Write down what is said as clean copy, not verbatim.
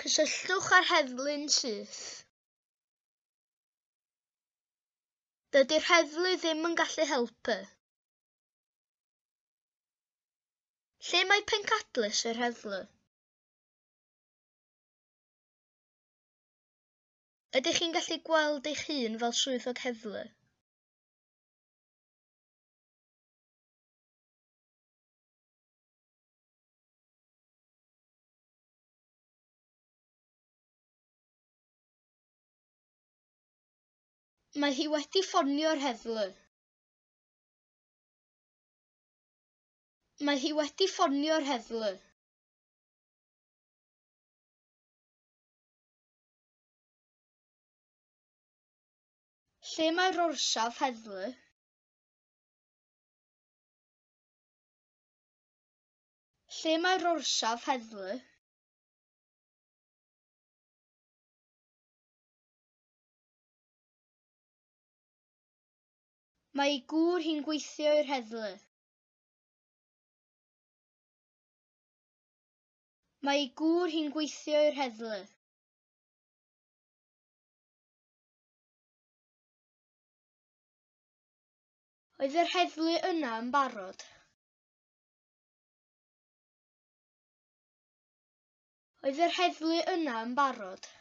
Cysylltwch â'r heddlu'n syth. Dydy'r heddlu ddim yn gallu helpu. Lle mae pencadlys yr heddlu? Ydych chi'n gallu gweld eich hun fel swyddog heddlu? Mae hi wedi ffonio'r heddlu. Mae hi wedi ffonio'r heddlu. Lle mae'r orsaf heddlu? Lle mae'r orsaf heddlu? Mae ei gŵr hi'n gweithio i'r heddlu. Mae ei gŵr hi'n gweithio i'r heddlu. Oedd yr heddlu yna yn barod? Oedd yr heddlu yna yn barod?